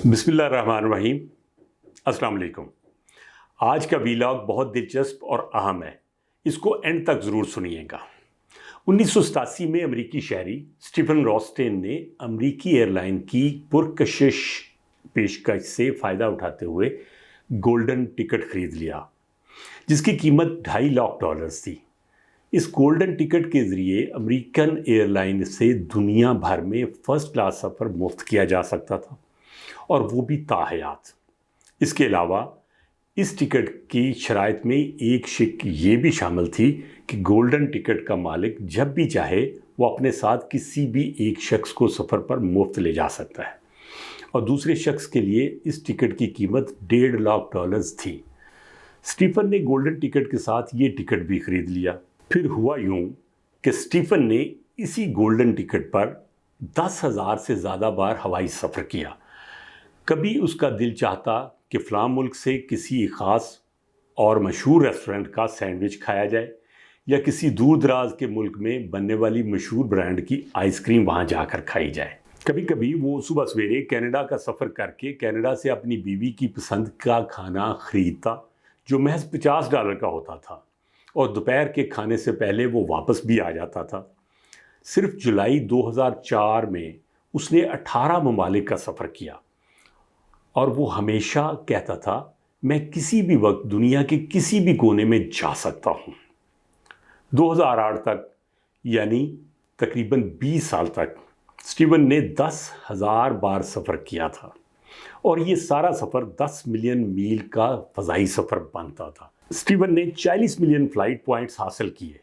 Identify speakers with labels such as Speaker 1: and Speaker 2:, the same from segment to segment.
Speaker 1: बिस्मिल्लाहिर्रहमानिर्रहीम। अस्सलाम वालेकुम। आज का वीलॉग बहुत दिलचस्प और अहम है, इसको एंड तक ज़रूर सुनिएगा। 1987 में अमेरिकी शहरी स्टीफन रॉस्टेन ने अमेरिकी एयरलाइन की पुरकशिश पेशकश से फ़ायदा उठाते हुए गोल्डन टिकट खरीद लिया, जिसकी कीमत $2.5 लाख थी। इस गोल्डन टिकट के ज़रिए अमेरिकन एयरलाइन से दुनिया भर में फ़र्स्ट क्लास सफ़र मुफ्त किया जा सकता था, और वो भी ताहयात। इसके अलावा इस टिकट की शराइत में एक शिक ये भी शामिल थी कि गोल्डन टिकट का मालिक जब भी चाहे वो अपने साथ किसी भी एक शख्स को सफ़र पर मुफ्त ले जा सकता है, और दूसरे शख्स के लिए इस टिकट की कीमत $1.5 लाख थी। स्टीफन ने गोल्डन टिकट के साथ ये टिकट भी खरीद लिया। फिर हुआ यूं कि स्टीफन ने इसी गोल्डन टिकट पर 10,000 से ज़्यादा बार हवाई सफ़र किया। कभी उसका दिल चाहता कि फ़लाँ मुल्क से किसी ख़ास और मशहूर रेस्टोरेंट का सैंडविच खाया जाए, या किसी दूर दराज के मुल्क में बनने वाली मशहूर ब्रांड की आइसक्रीम वहाँ जाकर खाई जाए। कभी कभी वो सुबह सवेरे कनाडा का सफ़र करके कनाडा से अपनी बीवी की पसंद का खाना ख़रीदता, जो महज $50 का होता था, और दोपहर के खाने से पहले वो वापस भी आ जाता था। सिर्फ जुलाई 2004 में उसने 18 ममालिक का सफ़र किया, और वो हमेशा कहता था, मैं किसी भी वक्त दुनिया के किसी भी कोने में जा सकता हूँ। 2008 तक, यानी तकरीबन 20 साल तक, स्टीवन ने 10,000 बार सफ़र किया था, और ये सारा सफ़र 10 मिलियन मील का फ़ज़ाई सफ़र बनता था। स्टीवन ने 40 मिलियन फ़्लाइट पॉइंट्स हासिल किए।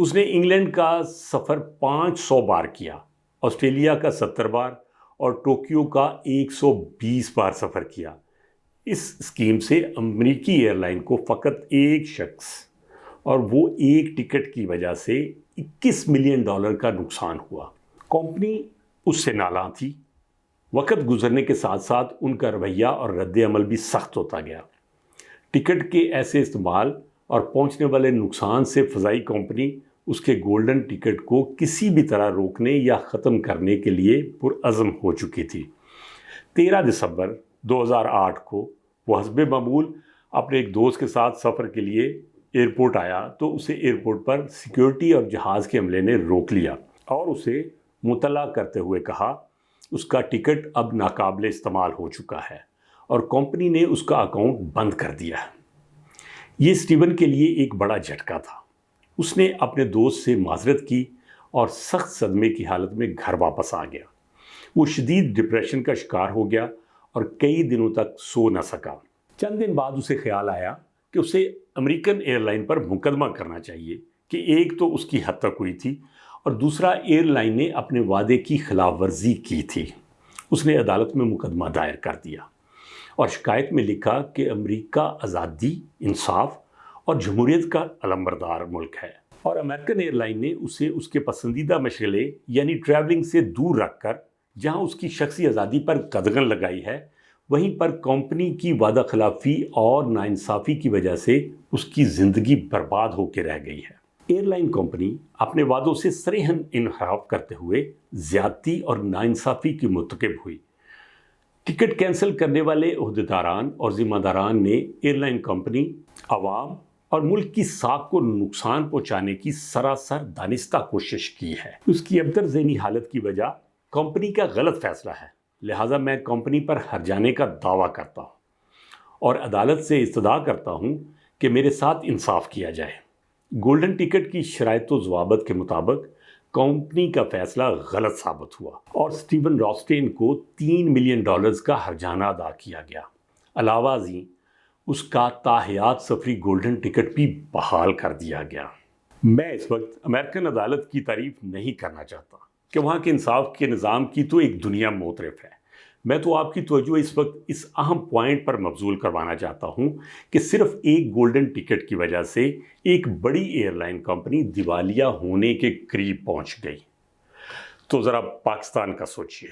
Speaker 1: उसने इंग्लैंड का सफ़र 500 बार किया, ऑस्ट्रेलिया का 70 बार और टोक्यो का 120 बार सफ़र किया। इस स्कीम से अमेरिकी एयरलाइन को फ़कत एक शख्स और वो एक टिकट की वजह से $21 मिलियन का नुकसान हुआ। कंपनी उससे नालां थी। वक्त गुजरने के साथ साथ उनका रवैया और रद्द-ए-अमल भी सख्त होता गया। टिकट के ऐसे इस्तेमाल और पहुंचने वाले नुकसान से फ़ज़ाई कंपनी उसके गोल्डन टिकट को किसी भी तरह रोकने या ख़त्म करने के लिए पुरअज़्म हो चुकी थी। 13 दिसंबर 2008 को वो हस्बे मामूल अपने एक दोस्त के साथ सफ़र के लिए एयरपोर्ट आया, तो उसे एयरपोर्ट पर सिक्योरिटी और जहाज़ के अमले ने रोक लिया और उसे मुतला करते हुए कहा, उसका टिकट अब नाकाबिले इस्तेमाल हो चुका है और कंपनी ने उसका अकाउंट बंद कर दिया। ये स्टीवन के लिए एक बड़ा झटका था। उसने अपने दोस्त से माज़रत की और सख्त सदमे की हालत में घर वापस आ गया। वो शदीद डिप्रेशन का शिकार हो गया और कई दिनों तक सो न सका। चंद दिन बाद उसे ख्याल आया कि उसे अमेरिकन एयरलाइन पर मुकदमा करना चाहिए कि एक तो उसकी हद तक हुई थी, और दूसरा एयरलाइन ने अपने वादे की खिलाफ वर्जी की थी। उसने अदालत में मुकदमा दायर कर दिया और शिकायत में लिखा कि अमेरिका आज़ादी, इंसाफ और जमहूरियत का अलंबरदार मुल्क है, और अमेरिकन एयरलाइन ने उसे उसके पसंदीदा मशगले यानी ट्रैवलिंग से दूर रखकर जहां उसकी शख्सी आज़ादी पर कदगन लगाई है, वहीं पर कंपनी की वादा खिलाफी और नाइंसाफ़ी की वजह से उसकी ज़िंदगी बर्बाद होकर रह गई है। एयरलाइन कंपनी अपने वादों से सरेहन इनहराफ करते हुए ज़्यादती और नाइंसाफ़ी की मुर्तकिब हुई। टिकट कैंसिल करने वाले ओहदेदारान और ज़िम्मेदारान ने एयरलाइन कंपनी, अवाम और मुल्क की साख को नुकसान पहुंचाने की सरासर दानिस्ता कोशिश की है। उसकी अबतर ज़हनी हालत की वजह कंपनी का गलत फैसला है, लिहाजा मैं कंपनी पर हर्जाने का दावा करता हूँ और अदालत से इस्तदा करता हूँ कि मेरे साथ इंसाफ किया जाए। गोल्डन टिकट की शराइत व ज़वाबित के मुताबिक कंपनी का फैसला गलत साबित हुआ और स्टीवन रॉस्टेन को $3 मिलियन का हर्जाना अदा किया गया। अलावा जी उसका ताहयात सफरी गोल्डन टिकट भी बहाल कर दिया गया। मैं इस वक्त अमेरिकन अदालत की तारीफ नहीं करना चाहता कि वहाँ के इंसाफ के निज़ाम की तो एक दुनिया मोतरफ है। मैं तो आपकी तवज्जो इस वक्त इस अहम पॉइंट पर मबजूल करवाना चाहता हूँ कि सिर्फ एक गोल्डन टिकट की वजह से एक बड़ी एयरलाइन कंपनी दिवालिया होने के करीब पहुँच गई। तो ज़रा पाकिस्तान का सोचिए,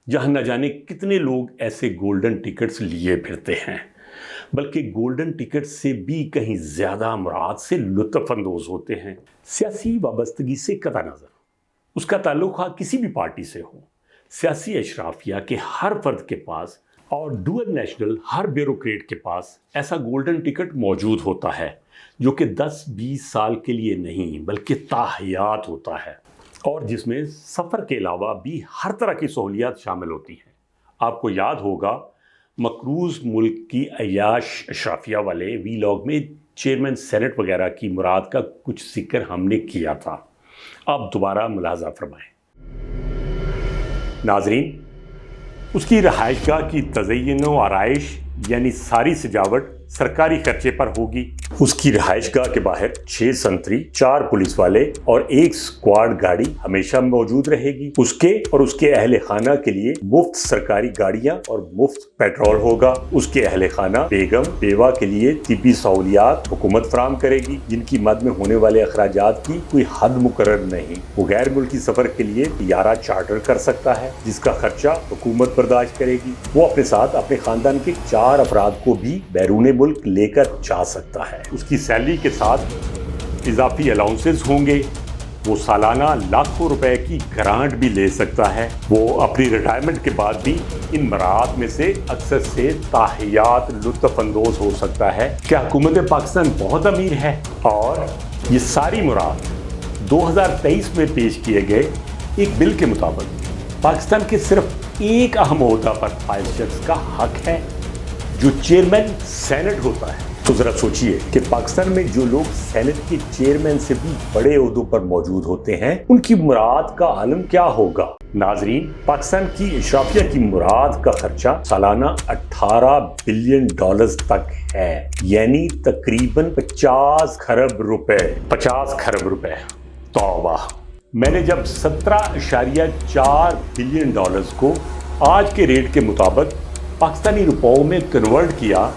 Speaker 1: जहाँ न जाने कितने लोग ऐसे गोल्डन टिकट्स लिए फिरते हैं, बल्कि गोल्डन टिकट से भी कहीं ज़्यादा मुराद से लुत्फ़ अंदोज़ होते हैं। सियासी वाबस्तगी से कतई नज़र उसका ताल्लुक़ किसी भी पार्टी से हो, سیاسی اشرافیہ کے ہر فرد کے پاس اور ڈوئل نیشنل ہر بیوروکریٹ کے پاس ایسا گولڈن ٹکٹ موجود ہوتا ہے جو کہ 10-20 سال کے لیے نہیں بلکہ تاحیات ہوتا ہے، اور جس میں سفر کے علاوہ بھی ہر طرح کی سہولیات شامل ہوتی ہیں۔ آپ کو یاد ہوگا مقروض ملک کی عیاش اشرافیہ والے وی لاگ میں چیئرمین سینٹ وغیرہ کی مراد کا کچھ ذکر ہم نے کیا تھا۔ آپ دوبارہ ملاحظہ فرمائیں۔ ناظرین، اس کی رہائش گاہ کی تزئین و آرائش یعنی ساری سجاوٹ سرکاری خرچے پر ہوگی۔ اس کی رہائش گاہ کے باہر 6 سنتری، 4 پولیس والے اور 1 اسکواڈ گاڑی ہمیشہ موجود رہے گی۔ اس کے اور اس کے اہل خانہ کے لیے مفت سرکاری گاڑیاں اور مفت پیٹرول ہوگا۔ اس کے اہل خانہ بیگم بیوہ کے لیے طبی سہولیات حکومت فراہم کرے گی، جن کی مد میں ہونے والے اخراجات کی کوئی حد مقرر نہیں۔ وہ غیر ملکی سفر کے لیے طیارہ چارٹر کر سکتا ہے جس کا خرچہ حکومت برداشت کرے گی۔ وہ اپنے ساتھ اپنے خاندان کے 4 افراد کو بھی بیرون ملک لے کر جا سکتا ہے۔ اس کی سیلری کے ساتھ اضافی الاؤنسز ہوں گے۔ وہ سالانہ لاکھوں روپے کی گرانٹ بھی لے سکتا ہے۔ وہ اپنی ریٹائرمنٹ کے بعد بھی ان مراحت میں سے اکثر سے تاحیات لطف اندوز ہو سکتا ہے۔ کیا حکومت پاکستان بہت امیر ہے؟ اور یہ ساری مراد 2023 میں پیش کیے گئے ایک بل کے مطابق پاکستان کے صرف ایک اہم عہدہ پر فائز شخص کا حق ہے جو چیئرمین سینٹ ہوتا ہے۔ تو ذرا سوچئے کہ پاکستان میں جو لوگ سینٹ کے چیئرمین سے بھی بڑے عہدوں پر موجود ہوتے ہیں ان کی مراد کا عالم کیا ہوگا۔ ناظرین، پاکستان کی اشرافیہ کی مراد کا خرچہ سالانہ $18 بلین تک ہے، یعنی تقریباً 50 کھرب روپے۔ 50 کھرب روپے، توبہ! میں نے جب $17.4 بلین کو آج کے ریٹ کے مطابق پاکستانی روپوں میں کنورٹ کیا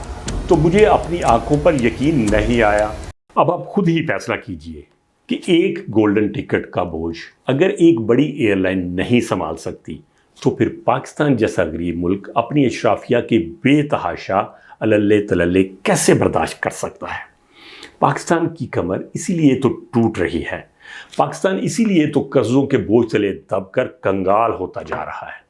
Speaker 1: تو مجھے اپنی آنکھوں پر یقین نہیں آیا۔ اب آپ خود ہی فیصلہ کیجئے کہ ایک گولڈن ٹکٹ کا بوجھ اگر ایک بڑی ایئر لائن نہیں سنبھال سکتی تو پھر پاکستان جیسا غریب ملک اپنی اشرافیہ کے بے تحاشا عللے تللے کیسے برداشت کر سکتا ہے؟ پاکستان کی کمر اسی لیے تو ٹوٹ رہی ہے، پاکستان اسی لیے تو قرضوں کے بوجھ تلے دب کر کنگال ہوتا جا رہا ہے۔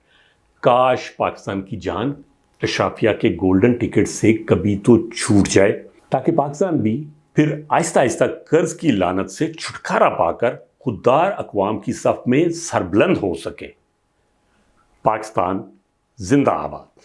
Speaker 1: کاش پاکستان کی جان اشرافیہ کے گولڈن ٹکٹ سے کبھی تو چھوٹ جائے تاکہ پاکستان بھی پھر آہستہ آہستہ قرض کی لعنت سے چھٹکارا پا کر خوددار اقوام کی صف میں سربلند ہو سکے۔ پاکستان زندہ آباد۔